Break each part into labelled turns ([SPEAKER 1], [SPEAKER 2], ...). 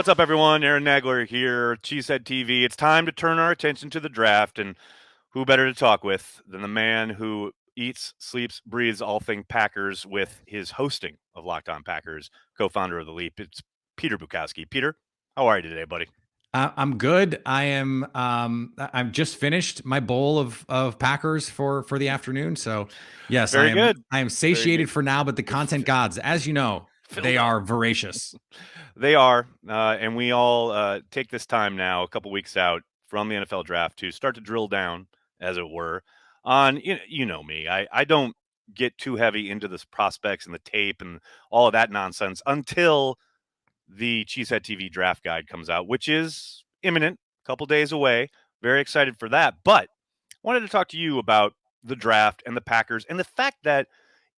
[SPEAKER 1] What's up, everyone? Aaron Nagler here, Cheesehead TV. It's time to turn our attention to the draft, and who better to talk with than the man who eats, sleeps, breathes all things Packers with his hosting of Locked On Packers, co-founder of The Leap. It's Peter Bukowski. Peter, how are you today, buddy?
[SPEAKER 2] I'm good. I am. I'm just finished my bowl of Packers for the afternoon. So, yes, I
[SPEAKER 1] Very
[SPEAKER 2] am.
[SPEAKER 1] good.
[SPEAKER 2] I am
[SPEAKER 1] Very good.
[SPEAKER 2] satiated for now. But the content gods, as you know,
[SPEAKER 1] Filled
[SPEAKER 2] they
[SPEAKER 1] up.
[SPEAKER 2] are voracious.
[SPEAKER 1] They are, and we all take this time now, a couple weeks out from the NFL draft, to start to drill down, as it were, on you know me. I don't get too heavy into the prospects and the tape and all of that nonsense until the Cheesehead TV draft guide comes out, which is imminent, a couple days away. Very excited for that. But wanted to talk to you about the draft and the Packers and the fact that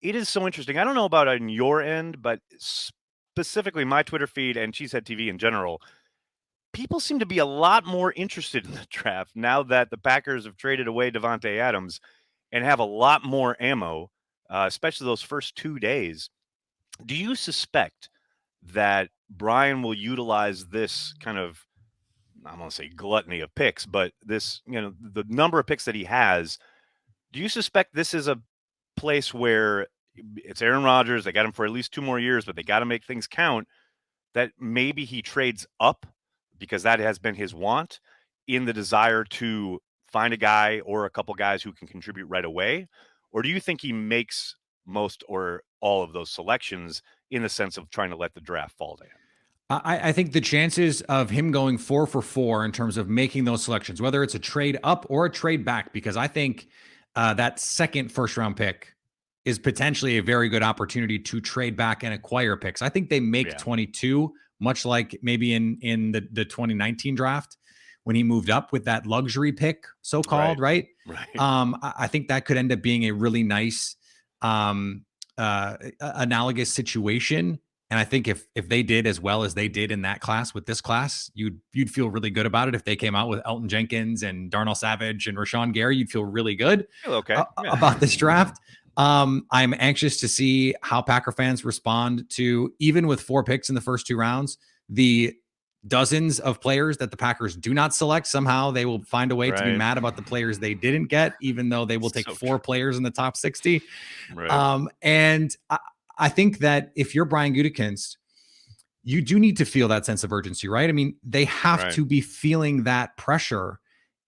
[SPEAKER 1] it is so interesting. I don't know about on your end, but specifically my Twitter feed and Cheesehead TV in general, people seem to be a lot more interested in the draft now that the Packers have traded away Devontae Adams and have a lot more ammo, especially those first 2 days. Do you suspect that Brian will utilize this kind of, I'm going to say gluttony of picks, but this, the number of picks that he has? Do you suspect this is a place where it's Aaron Rodgers? They got him for at least 2 more years, but they got to make things count. That maybe he trades up because that has been his want in the desire to find a guy or a couple guys who can contribute right away? Or do you think he makes most or all of those selections in the sense of trying to let the draft fall to him?
[SPEAKER 2] I think the chances of him going 4 for 4 in terms of making those selections, whether it's a trade up or a trade back, because I think that second first round pick is potentially a very good opportunity to trade back and acquire picks. I think they make 22, much like maybe in the 2019 draft when he moved up with that luxury pick, so-called, right? I think that could end up being a really nice analogous situation. And I think if they did as well as they did in that class with this class, you'd feel really good about it. If they came out with Elton Jenkins and Darnell Savage and Rashawn Gary, you'd feel really good about this draft. I'm anxious to see how Packer fans respond to, even with 4 picks in the first 2 rounds, the dozens of players that the Packers do not select. Somehow they will find a way to be mad about the players they didn't get, even though they will take 4 players in the top 60. And I think that if you're Brian Gutekunst, you do need to feel that sense of urgency, right? I mean, they have to be feeling that pressure.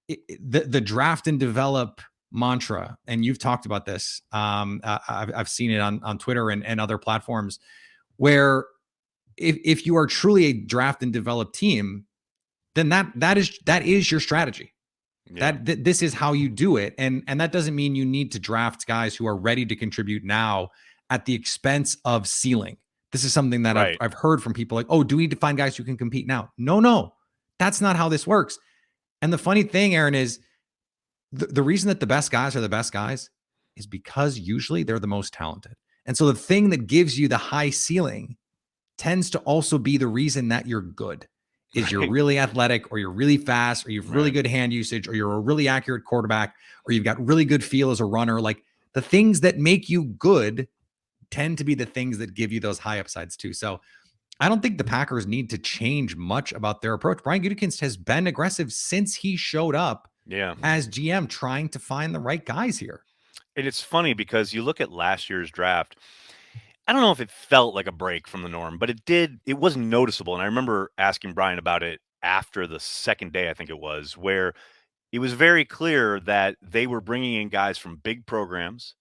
[SPEAKER 2] The draft and develop mantra, and you've talked about this. I've seen it on Twitter and other platforms, where if you are truly a draft and develop team, then that is your strategy. This is how you do it, and that doesn't mean you need to draft guys who are ready to contribute now at the expense of ceiling. This is something that I've heard from people like, oh, do we need to find guys who can compete now? No, that's not how this works. And the funny thing, Aaron, is the reason that the best guys are the best guys is because usually they're the most talented. And so the thing that gives you the high ceiling tends to also be the reason that you're good. Is you're really athletic, or you're really fast, or you have really good hand usage, or you're a really accurate quarterback, or you've got really good feel as a runner. Like, the things that make you good tend to be the things that give you those high upsides too. So I don't think the Packers need to change much about their approach. Brian Gutekunst has been aggressive since he showed up as GM, trying to find the right guys here.
[SPEAKER 1] And it's funny because you look at last year's draft, I don't know if it felt like a break from the norm, but it did. It was noticeable. And I remember asking Brian about it after the second day, I think it was, where it was very clear that they were bringing in guys from big programs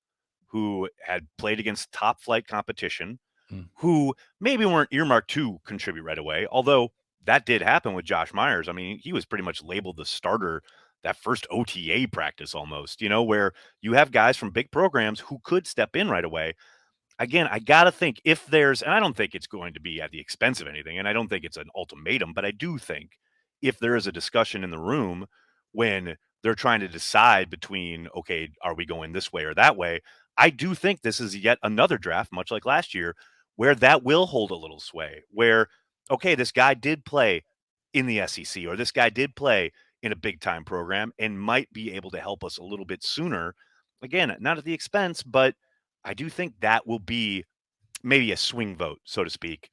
[SPEAKER 1] who had played against top flight competition, who maybe weren't earmarked to contribute right away. Although that did happen with Josh Myers. I mean, he was pretty much labeled the starter that first OTA practice almost, where you have guys from big programs who could step in right away. Again, I got to think if there's, and I don't think it's going to be at the expense of anything, and I don't think it's an ultimatum, but I do think if there is a discussion in the room when they're trying to decide between, okay, are we going this way or that way? I do think this is yet another draft, much like last year, where that will hold a little sway, where, okay, this guy did play in the SEC, or this guy did play in a big time program and might be able to help us a little bit sooner. Again, not at the expense, but I do think that will be maybe a swing vote, so to speak,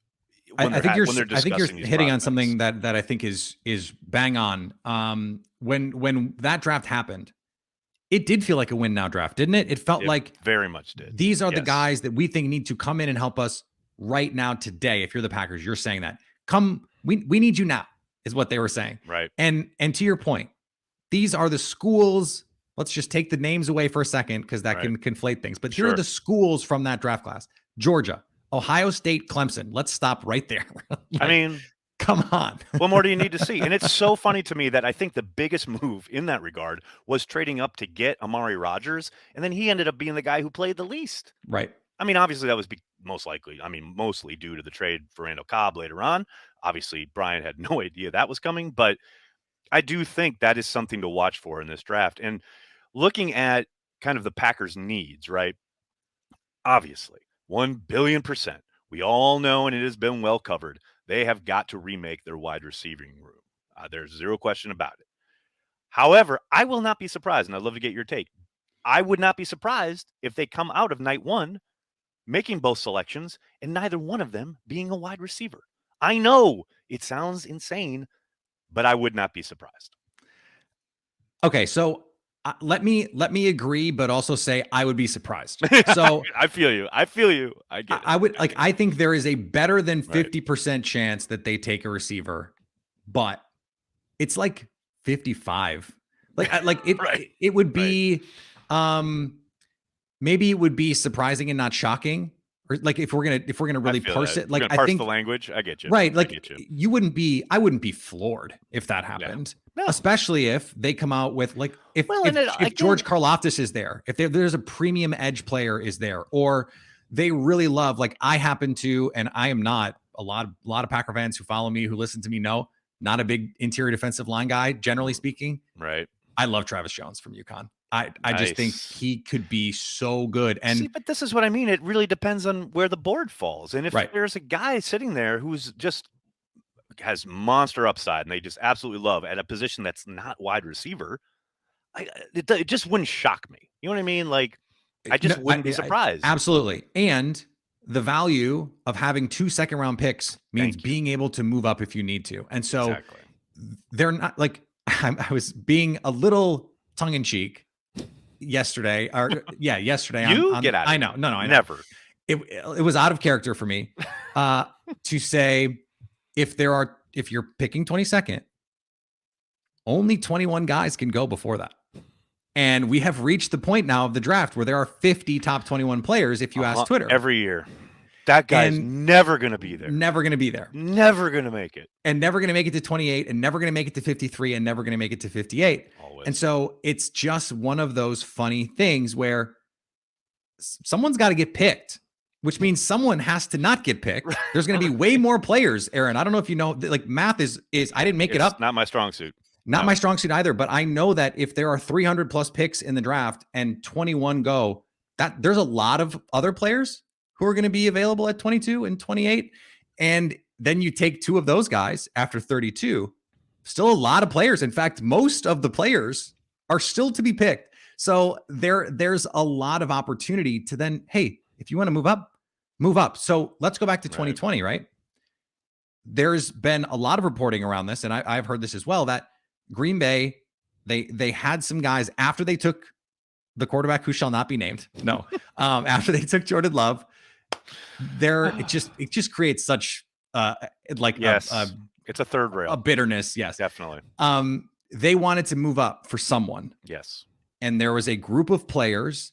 [SPEAKER 1] when they're
[SPEAKER 2] I think you're
[SPEAKER 1] discussing these
[SPEAKER 2] hitting on
[SPEAKER 1] prospects.
[SPEAKER 2] something that I think is bang on. When that draft happened, it did feel like a win now draft, didn't it? It felt
[SPEAKER 1] It
[SPEAKER 2] like
[SPEAKER 1] very much did.
[SPEAKER 2] these are the
[SPEAKER 1] Yes.
[SPEAKER 2] guys that we think need to come in and help us right now today. If you're the Packers, you're saying that. Come, we need you now, is what they were saying.
[SPEAKER 1] Right.
[SPEAKER 2] And to your point, these are the schools. Let's just take the names away for a second because that
[SPEAKER 1] Right.
[SPEAKER 2] can conflate things. But here are
[SPEAKER 1] Sure.
[SPEAKER 2] the schools from that draft class: Georgia, Ohio State, Clemson. Let's stop right there.
[SPEAKER 1] I mean,
[SPEAKER 2] come on.
[SPEAKER 1] what more do you need to see? And it's so funny to me that I think the biggest move in that regard was trading up to get Amari Rodgers, and then he ended up being the guy who played the least.
[SPEAKER 2] Right.
[SPEAKER 1] I mean, obviously that was mostly due to the trade for Randall Cobb later on. Obviously, Brian had no idea that was coming, but I do think that is something to watch for in this draft. And looking at kind of the Packers' needs, right? Obviously, 1,000,000,000%. We all know, and it has been well covered, they have got to remake their wide receiving room. There's zero question about it. However, I will not be surprised, and I'd love to get your take. I would not be surprised if they come out of night one making both selections and neither one of them being a wide receiver. I know it sounds insane, but I would not be surprised.
[SPEAKER 2] Okay, so let me agree, but also say I would be surprised. So
[SPEAKER 1] I feel you. I get it.
[SPEAKER 2] I would like. I think there is a better than
[SPEAKER 1] Right.
[SPEAKER 2] 50% chance that they take a receiver, but it's like 55. Like it.
[SPEAKER 1] Right.
[SPEAKER 2] It would be, maybe it would be surprising and not shocking, or like if we're gonna really parse it.
[SPEAKER 1] We're
[SPEAKER 2] Like
[SPEAKER 1] gonna
[SPEAKER 2] I
[SPEAKER 1] parse
[SPEAKER 2] think
[SPEAKER 1] the language. I get you.
[SPEAKER 2] right.
[SPEAKER 1] I
[SPEAKER 2] Like
[SPEAKER 1] get you.
[SPEAKER 2] I wouldn't be floored if that happened.
[SPEAKER 1] No.
[SPEAKER 2] Especially if they come out with like if
[SPEAKER 1] again,
[SPEAKER 2] George Karlaftis is there, if there's a premium edge player is there, or they really love, like I happen to, and I am not, a lot of Packer fans who follow me, who listen to me know, not a big interior defensive line guy, generally speaking.
[SPEAKER 1] right.
[SPEAKER 2] I love Travis Jones from UConn. I just think
[SPEAKER 1] Nice.
[SPEAKER 2] he could be so good.
[SPEAKER 1] See,
[SPEAKER 2] And
[SPEAKER 1] but this is what I mean. It really depends on where the board falls. And if
[SPEAKER 2] right.
[SPEAKER 1] there's a guy sitting there who's just has monster upside and they just absolutely love at a position that's not wide receiver, it just wouldn't shock me. You know what I mean? Like, I just wouldn't be surprised.
[SPEAKER 2] Absolutely. And the value of having 2 second-round picks means being able to move up if you need to. And so
[SPEAKER 1] Exactly.
[SPEAKER 2] they're not like, I was being a little tongue-in-cheek yesterday. Yesterday.
[SPEAKER 1] You get out of
[SPEAKER 2] I know. No, I know.
[SPEAKER 1] Never.
[SPEAKER 2] It was out of character for me to say, if you're picking 22nd, only 21 guys can go before that. And we have reached the point now of the draft where there are 50 top 21 players, if you ask Twitter.
[SPEAKER 1] Every year. That guy's never going to be there.
[SPEAKER 2] Never going to be there.
[SPEAKER 1] Never going to make it.
[SPEAKER 2] And never going to make it to 28, and never going to make it to 53, and never going to make it to 58.
[SPEAKER 1] Always.
[SPEAKER 2] And so it's just one of those funny things where someone's got to get picked, which means someone has to not get picked. There's going to be way more players, Aaron. I don't know if you know, like math is I didn't make it up.
[SPEAKER 1] Not my strong suit.
[SPEAKER 2] Not my strong suit either, but I know that if there are 300 plus picks in the draft and 21 go, that there's a lot of other players who are going to be available at 22 and 28. And then you take 2 of those guys after 32, still a lot of players. In fact, most of the players are still to be picked. So there's a lot of opportunity to then, hey, if you want to move up, move up. So let's go back to 2020, right? There's been a lot of reporting around this, and I've heard this as well, that Green Bay, they had some guys after they took the quarterback who shall not be named. No, after they took Jordan Love, it just creates such
[SPEAKER 1] it's a third rail,
[SPEAKER 2] a bitterness. Yes,
[SPEAKER 1] definitely.
[SPEAKER 2] They wanted to move up for someone.
[SPEAKER 1] Yes,
[SPEAKER 2] and there was a group of players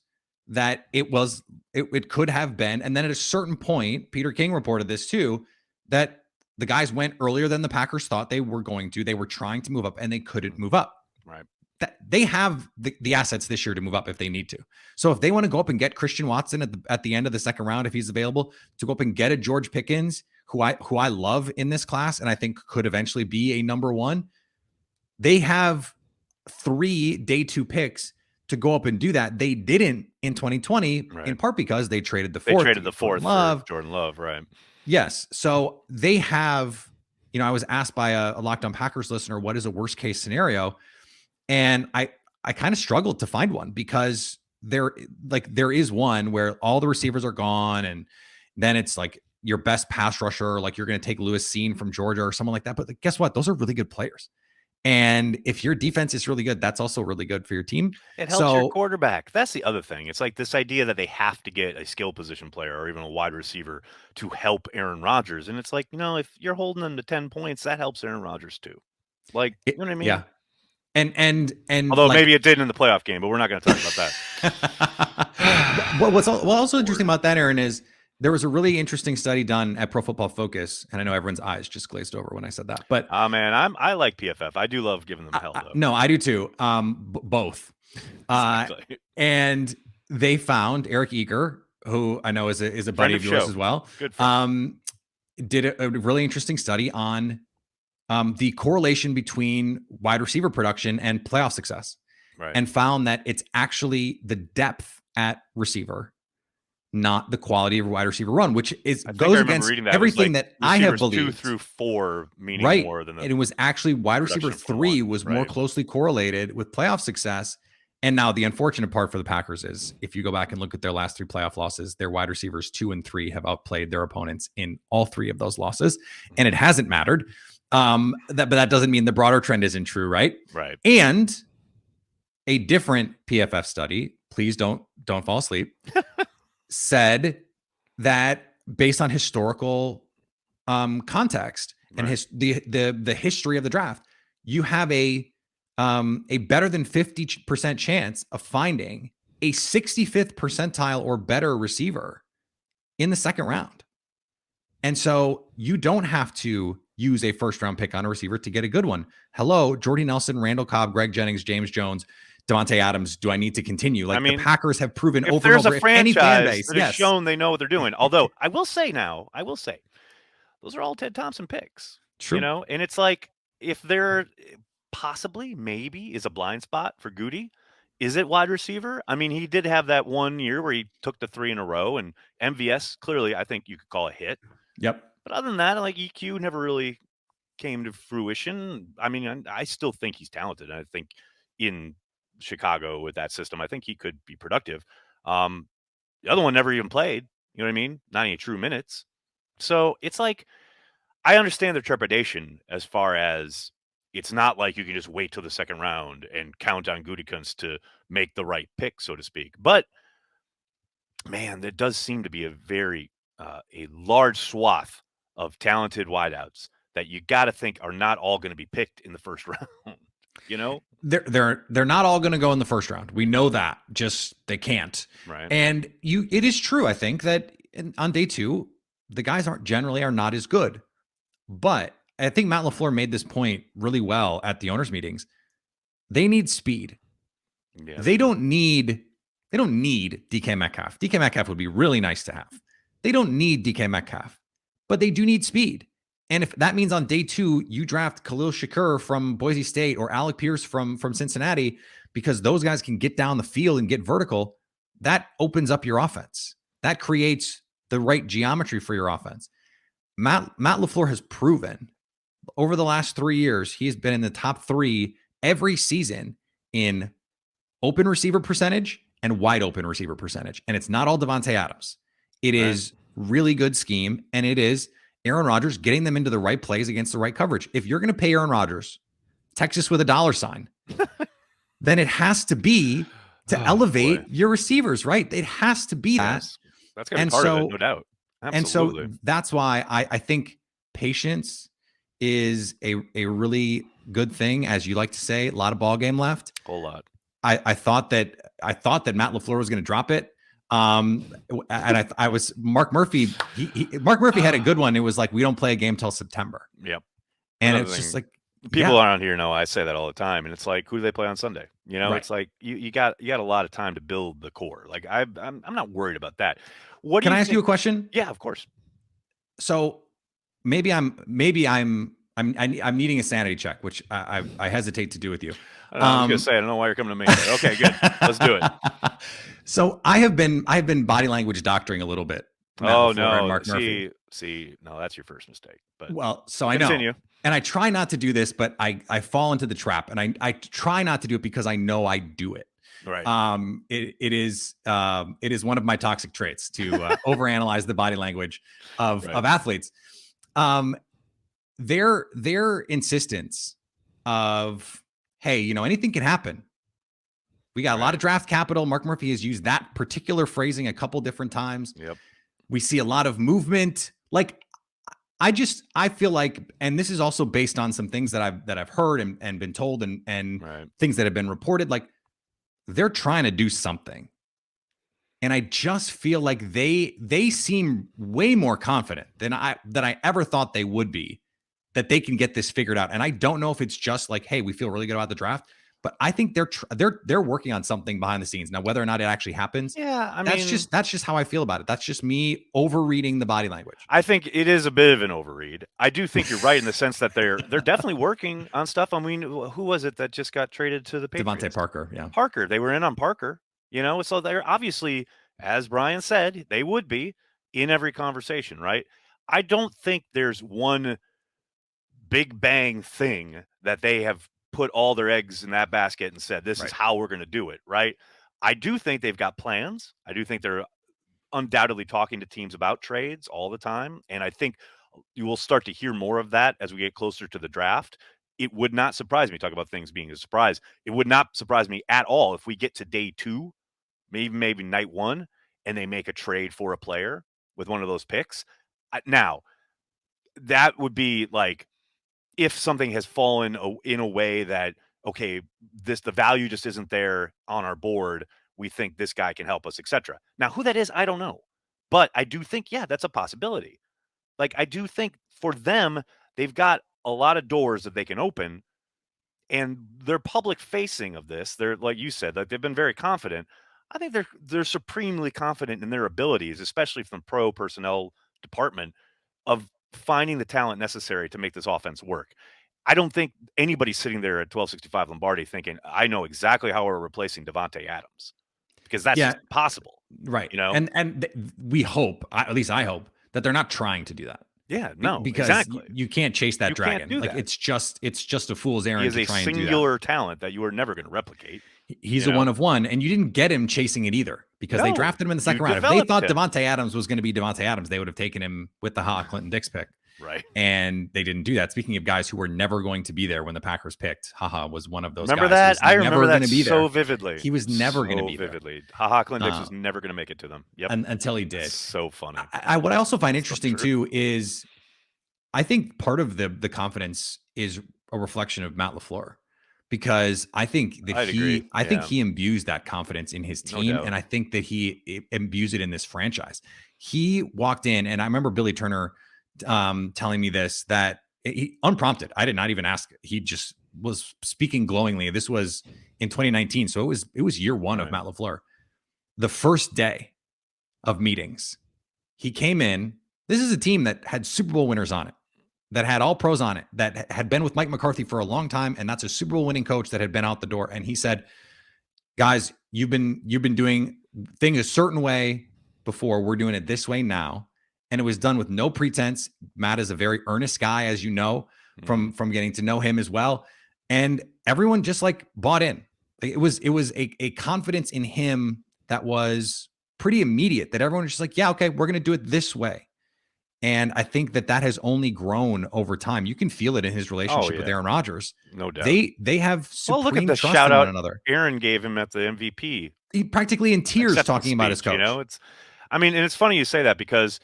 [SPEAKER 2] that it could have been, and then at a certain point, Peter King reported this too, that the guys went earlier than the Packers thought they were going to. They were trying to move up, and they couldn't move up.
[SPEAKER 1] Right.
[SPEAKER 2] That they have the assets this year to move up if they need to. So if they want to go up and get Christian Watson at the end of the second round, if he's available, to go up and get a George Pickens, who I love in this class, and I think could eventually be a number 1, they have 3 day 2 picks to go up and do that. They didn't in 2020, in part because they traded the 4th.
[SPEAKER 1] They traded the 4th for Jordan Love, right?
[SPEAKER 2] Yes. So they have, I was asked by a Locked On Packers listener, what is a worst case scenario? And I kind of struggled to find one, because there is one where all the receivers are gone, and then it's like your best pass rusher, like you're going to take Lewis Seen from Georgia or someone like that. But guess what? Those are really good players. And if your defense is really good, that's also really good for your team.
[SPEAKER 1] It helps your
[SPEAKER 2] So
[SPEAKER 1] quarterback. That's the other thing. It's like this idea that they have to get a skill position player or even a wide receiver to help Aaron Rodgers. And it's like, if you're holding them to 10 points, that helps Aaron Rodgers too. Like, you know what I mean?
[SPEAKER 2] yeah. And
[SPEAKER 1] Although
[SPEAKER 2] like
[SPEAKER 1] maybe it did in the playoff game, but we're not going to talk about that.
[SPEAKER 2] what's also interesting about that, Aaron, is there was a really interesting study done at Pro Football Focus, and I know everyone's eyes just glazed over when I said that. But
[SPEAKER 1] man, I like PFF. I do love giving them hell though.
[SPEAKER 2] No, I do too. Both.
[SPEAKER 1] Exactly.
[SPEAKER 2] And they found Eric Eager, who I know is a buddy of yours as well.
[SPEAKER 1] Good friend.
[SPEAKER 2] Did a really interesting study on the correlation between wide receiver production and playoff success,
[SPEAKER 1] Right.
[SPEAKER 2] and found that it's actually the depth at receiver, not the quality of wide receiver run, which goes against everything that I have believed.
[SPEAKER 1] 2 through 4 meaning
[SPEAKER 2] right.
[SPEAKER 1] more than
[SPEAKER 2] and it was actually wide receiver 3 was more
[SPEAKER 1] right.
[SPEAKER 2] closely correlated with playoff success. And now the unfortunate part for the Packers is if you go back and look at their last 3 playoff losses, their wide receivers 2 and 3 have outplayed their opponents in all 3 of those losses, and it hasn't mattered. But that doesn't mean the broader trend isn't true, right?
[SPEAKER 1] Right.
[SPEAKER 2] And a different PFF study, please don't fall asleep, said that based on historical context and the history of the draft, you have a better than 50% chance of finding a 65th percentile or better receiver in the second round. And so you don't have to use a first round pick on a receiver to get a good one. Hello, Jordy Nelson, Randall Cobb, Greg Jennings, James Jones, Devontae Adams. Do I need to continue? Like, the Packers have proven over and over.
[SPEAKER 1] If any fan base
[SPEAKER 2] that has
[SPEAKER 1] shown they know what they're doing. Although I will say, those are all Ted Thompson picks.
[SPEAKER 2] True.
[SPEAKER 1] And it's like, if there possibly maybe is a blind spot for Goody, is it wide receiver? I mean, he did have that one year where he took the 3 in a row, and MVS clearly I think you could call a hit.
[SPEAKER 2] Yep.
[SPEAKER 1] But other than that, like, EQ never really came to fruition. I mean, I still think he's talented. And I think in Chicago with that system, I think he could be productive. The other one never even played. You know what I mean? Not any true minutes. So it's like, I understand their trepidation as far as it's not like you can just wait till the second round and count on Gutekunst to make the right pick, so to speak. But man, there does seem to be a large swath of talented wideouts that you got to think are not all going to be picked in the first round.
[SPEAKER 2] They're not all going to go in the first round. We know that. Just they can't.
[SPEAKER 1] Right.
[SPEAKER 2] And it is true, I think, that on day 2, the guys are not as good. But I think Matt LaFleur made this point really well at the owners' meetings. They need speed. Yeah. They don't need DK Metcalf. DK Metcalf would be really nice to have. They don't need DK Metcalf, but they do need speed. And if that means on day 2, you draft Khalil Shakur from Boise State or Alec Pierce from Cincinnati, because those guys can get down the field and get vertical, that opens up your offense. That creates the right geometry for your offense. Matt LaFleur has proven over the last 3 years, he's been in the top 3 every season in open receiver percentage and wide open receiver percentage. And it's not all Devontae Adams. It is really good scheme, and it is Aaron Rodgers getting them into the right plays against the right coverage. If you're going to pay Aaron Rodgers, Texas with a $, then it has to be to elevate your receivers, right? It has to be that.
[SPEAKER 1] That's going to be part of it, no doubt. Absolutely.
[SPEAKER 2] And so that's why I think patience is a really good thing, as you like to say. A lot of ball game left.
[SPEAKER 1] Whole lot.
[SPEAKER 2] I thought that Matt LaFleur was going to drop it. And I was Mark Murphy. Mark Murphy had a good one. It was like, we don't play a game till September.
[SPEAKER 1] Yep.
[SPEAKER 2] And it's just like,
[SPEAKER 1] people around here know I say that all the time, and it's like, who do they play on Sunday?
[SPEAKER 2] Right.
[SPEAKER 1] It's like you got a lot of time to build the core. Like, I'm not worried about that.
[SPEAKER 2] Can I ask you a question?
[SPEAKER 1] Yeah, of course.
[SPEAKER 2] So maybe I'm needing a sanity check, which I hesitate to do with you.
[SPEAKER 1] I was going to say, I don't know why you're coming to me. But okay, good. Let's do it.
[SPEAKER 2] So I have been body language doctoring a little bit.
[SPEAKER 1] No, Mark Murphy. See, no, that's your first mistake. But
[SPEAKER 2] so
[SPEAKER 1] continue.
[SPEAKER 2] I know, and I try not to do this, but I fall into the trap, and I try not to do it because I know I do it.
[SPEAKER 1] Right.
[SPEAKER 2] It is one of my toxic traits to overanalyze the body language
[SPEAKER 1] Right.
[SPEAKER 2] of athletes. Um, their insistence of, hey, anything can happen. We got a lot
[SPEAKER 1] Right.
[SPEAKER 2] of draft capital. Mark Murphy has used that particular phrasing a couple different times.
[SPEAKER 1] Yep.
[SPEAKER 2] We see a lot of movement. Like, I feel like, and this is also based on some things that I've heard and been told, and
[SPEAKER 1] Right.
[SPEAKER 2] things that have been reported. Like, they're trying to do something, and I just feel like they seem way more confident than I ever thought they would be, that they can get this figured out. And I don't know if it's just like, hey, we feel really good about the draft, but I think they're working on something behind the scenes. Now, whether or not it actually happens,
[SPEAKER 1] Yeah. I
[SPEAKER 2] that's
[SPEAKER 1] mean,
[SPEAKER 2] just how I feel about it. That's just me overreading the body language.
[SPEAKER 1] I think it is a bit of an overread. I do think you're right in the sense that they're definitely working on stuff. I mean, who was it that just got traded to the
[SPEAKER 2] Devontae
[SPEAKER 1] Patriots?
[SPEAKER 2] Parker, yeah.
[SPEAKER 1] Parker. They were in on Parker, so they're obviously, as Brian said, they would be in every conversation, right? I don't think there's one big bang thing that they have put all their eggs in that basket and said, this is
[SPEAKER 2] Right.
[SPEAKER 1] how we're going to do it, right? I do think they've got plans. I do think they're undoubtedly talking to teams about trades all the time. And I think you will start to hear more of that as we get closer to the draft. It would not surprise me, talk about things being a surprise. It would not surprise me at all if we get to day 2, maybe night 1, and they make a trade for a player with one of those picks. Now, that would be like if something has fallen in a way that, okay, the value just isn't there on our board. We think this guy can help us, etc. Now, who that is, I don't know. But I do think, yeah, that's a possibility. Like, I do think for them, they've got a lot of doors that they can open, and they're public facing of this. They're, like you said, like they've been very confident. I think they're supremely confident in their abilities, especially from the pro personnel department, of finding the talent necessary to make this offense work. I don't think anybody's sitting there at 1265 Lombardi thinking, I know exactly how we're replacing Devontae Adams, because that's
[SPEAKER 2] Yeah,
[SPEAKER 1] just impossible,
[SPEAKER 2] right.
[SPEAKER 1] you know?
[SPEAKER 2] And we hope, at least I hope, that they're not trying to do that.
[SPEAKER 1] Yeah, no,
[SPEAKER 2] Because
[SPEAKER 1] exactly.
[SPEAKER 2] you can't chase that
[SPEAKER 1] You can't
[SPEAKER 2] dragon.
[SPEAKER 1] do
[SPEAKER 2] Like,
[SPEAKER 1] that.
[SPEAKER 2] it's just a fool's
[SPEAKER 1] He
[SPEAKER 2] errand
[SPEAKER 1] is
[SPEAKER 2] to
[SPEAKER 1] a
[SPEAKER 2] try and do that.
[SPEAKER 1] singular talent that you are never going to replicate,
[SPEAKER 2] He's
[SPEAKER 1] you
[SPEAKER 2] a one
[SPEAKER 1] know?
[SPEAKER 2] of one, and you didn't get him chasing it either, because they
[SPEAKER 1] No,
[SPEAKER 2] drafted him in the
[SPEAKER 1] you
[SPEAKER 2] second round. If they
[SPEAKER 1] developed
[SPEAKER 2] thought
[SPEAKER 1] him.
[SPEAKER 2] Devontae Adams was going to be Devontae Adams, they would have taken him with the Clinton Dix pick.
[SPEAKER 1] Right.
[SPEAKER 2] And they didn't do that. Speaking of guys who were never going to be there when the Packers picked, was one of those
[SPEAKER 1] Remember
[SPEAKER 2] guys who
[SPEAKER 1] that?
[SPEAKER 2] was
[SPEAKER 1] I
[SPEAKER 2] never
[SPEAKER 1] remember
[SPEAKER 2] going
[SPEAKER 1] that
[SPEAKER 2] to be
[SPEAKER 1] so
[SPEAKER 2] there.
[SPEAKER 1] vividly.
[SPEAKER 2] He was never going to
[SPEAKER 1] So
[SPEAKER 2] be there.
[SPEAKER 1] vividly. Clinton Dix was never going to make it to them. Yep.
[SPEAKER 2] Until he did.
[SPEAKER 1] That's so funny.
[SPEAKER 2] What I also find
[SPEAKER 1] So
[SPEAKER 2] interesting
[SPEAKER 1] true.
[SPEAKER 2] too is, I think part of the confidence is a reflection of Matt LaFleur, because I think that
[SPEAKER 1] I'd agree.
[SPEAKER 2] he imbues that confidence in his
[SPEAKER 1] No
[SPEAKER 2] team,
[SPEAKER 1] doubt.
[SPEAKER 2] and I think that he imbues it in this franchise. He walked in, and I remember Billy Turner telling me this, that he, unprompted, I did not even ask. He just was speaking glowingly. This was in 2019, so it was year 1 of
[SPEAKER 1] Right.
[SPEAKER 2] Matt LaFleur. The first day of meetings, he came in. This is a team that had Super Bowl winners on it, that had all pros on it, that had been with Mike McCarthy for a long time, and that's a Super Bowl winning coach that had been out the door. And he said, guys, you've been doing things a certain way before. We're doing it this way now. And it was done with no pretense. Matt is a very earnest guy, as you know, from getting to know him as well. And everyone just like bought in. It was a confidence in him that was pretty immediate, that everyone was just like, yeah, okay, we're going to do it this way. And I think that has only grown over time. You can feel it in his relationship with Aaron Rodgers.
[SPEAKER 1] No doubt.
[SPEAKER 2] They have
[SPEAKER 1] Well, look at
[SPEAKER 2] supreme
[SPEAKER 1] the
[SPEAKER 2] trust
[SPEAKER 1] shout
[SPEAKER 2] in one
[SPEAKER 1] out
[SPEAKER 2] another.
[SPEAKER 1] Aaron gave him at the MVP.
[SPEAKER 2] He practically in tears
[SPEAKER 1] acceptance
[SPEAKER 2] talking about his
[SPEAKER 1] speech,
[SPEAKER 2] coach.
[SPEAKER 1] And it's funny you say that, because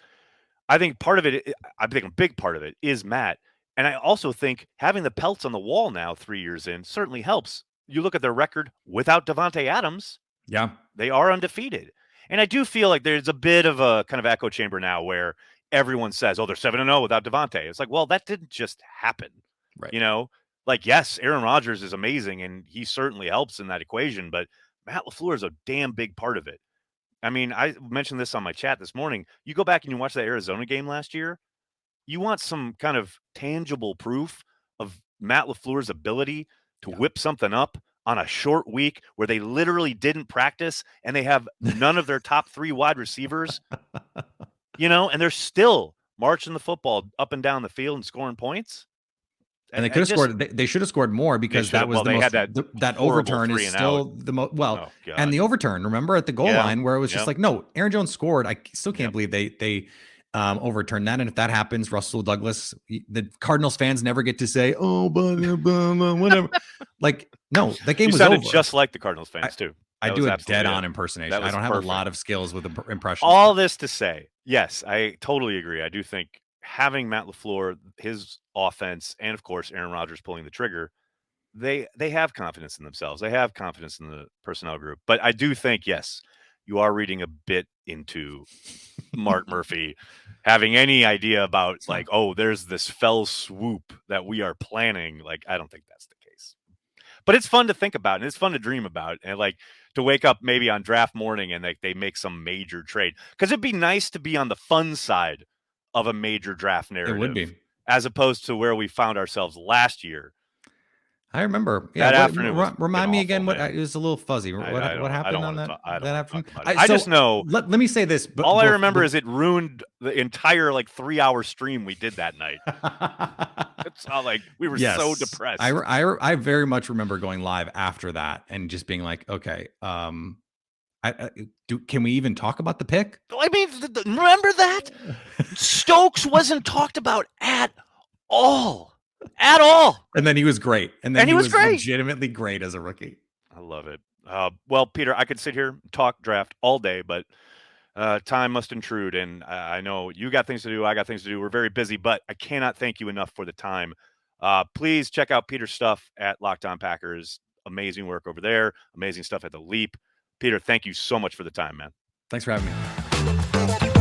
[SPEAKER 1] I think part of it, I think a big part of it is Matt. And I also think having the pelts on the wall now 3 years in certainly helps. You look at their record without Devontae Adams,
[SPEAKER 2] Yeah.
[SPEAKER 1] they are undefeated. And I do feel like there's a bit of a kind of echo chamber now where everyone says, oh, they're 7-0 without Devontae. It's like, well, that didn't just happen.
[SPEAKER 2] Right.
[SPEAKER 1] Like, yes, Aaron Rodgers is amazing, and he certainly helps in that equation, but Matt LaFleur is a damn big part of it. I mean, I mentioned this on my chat this morning. You go back and you watch that Arizona game last year, you want some kind of tangible proof of Matt LaFleur's ability to whip something up on a short week where they literally didn't practice and they have none of their top 3 wide receivers, and they're still marching the football up and down the field and scoring points.
[SPEAKER 2] And they
[SPEAKER 1] I
[SPEAKER 2] could have
[SPEAKER 1] just
[SPEAKER 2] scored. They should have scored more
[SPEAKER 1] they
[SPEAKER 2] because
[SPEAKER 1] should
[SPEAKER 2] that
[SPEAKER 1] have.
[SPEAKER 2] was
[SPEAKER 1] Well,
[SPEAKER 2] the
[SPEAKER 1] they had
[SPEAKER 2] most.
[SPEAKER 1] that
[SPEAKER 2] That
[SPEAKER 1] horrible
[SPEAKER 2] overturn is
[SPEAKER 1] 3 and out.
[SPEAKER 2] still the most. Well,
[SPEAKER 1] Oh
[SPEAKER 2] and
[SPEAKER 1] God.
[SPEAKER 2] the overturn. Remember at the goal
[SPEAKER 1] Yeah.
[SPEAKER 2] line where it was just
[SPEAKER 1] Yep.
[SPEAKER 2] like, no, Aaron Jones scored. I still can't
[SPEAKER 1] Yep.
[SPEAKER 2] believe they overturned that. And if that happens, Russell Douglas, the Cardinals fans never get to say, oh, but whatever. Like, no, that game
[SPEAKER 1] You
[SPEAKER 2] was
[SPEAKER 1] sounded
[SPEAKER 2] over.
[SPEAKER 1] just like the Cardinals
[SPEAKER 2] I,
[SPEAKER 1] fans too.
[SPEAKER 2] I
[SPEAKER 1] That
[SPEAKER 2] do
[SPEAKER 1] was
[SPEAKER 2] a dead
[SPEAKER 1] absolutely it.
[SPEAKER 2] on impersonation.
[SPEAKER 1] That
[SPEAKER 2] I
[SPEAKER 1] was
[SPEAKER 2] don't have a
[SPEAKER 1] perfect.
[SPEAKER 2] lot of skills with impressions.
[SPEAKER 1] All this to say, yes, I totally agree. I do think having Matt LaFleur, his offense, and of course Aaron Rodgers pulling the trigger, they have confidence in themselves. They have confidence in the personnel group. But I do think, yes, you are reading a bit into Mark Murphy having any idea about like, oh, there's this fell swoop that we are planning. Like, I don't think that's the case. But it's fun to think about and it's fun to dream about and like to wake up maybe on draft morning and like they make some major trade. Because it'd be nice to be on the fun side of a major draft
[SPEAKER 2] It would
[SPEAKER 1] narrative
[SPEAKER 2] be.
[SPEAKER 1] as opposed to where we found ourselves last year.
[SPEAKER 2] I remember. Yeah.
[SPEAKER 1] That
[SPEAKER 2] What
[SPEAKER 1] afternoon was fucking
[SPEAKER 2] remind me
[SPEAKER 1] awful,
[SPEAKER 2] again? What
[SPEAKER 1] man.
[SPEAKER 2] it was a little fuzzy. What
[SPEAKER 1] I don't
[SPEAKER 2] happened on
[SPEAKER 1] want to talk. I don't
[SPEAKER 2] that
[SPEAKER 1] want to
[SPEAKER 2] afternoon?
[SPEAKER 1] talk about it. I just know
[SPEAKER 2] Let me say this. But
[SPEAKER 1] all I remember is it ruined the entire like 3 hour stream we did that night. It's all like we were so depressed.
[SPEAKER 2] I very much remember going live after that and just being like, okay, can we even talk about the pick?
[SPEAKER 1] I mean, remember that Stokes wasn't talked about at all. At all.
[SPEAKER 2] And then he was great. And then
[SPEAKER 1] he was great.
[SPEAKER 2] Legitimately great as a rookie.
[SPEAKER 1] I love it. Well, Peter, I could sit here and talk draft all day, but time must intrude. And I know you got things to do. I got things to do. We're very busy, but I cannot thank you enough for the time. Please check out Peter's stuff at Locked On Packers. Amazing work over there. Amazing stuff at The Leap. Peter, thank you so much for the time, man.
[SPEAKER 2] Thanks for having me.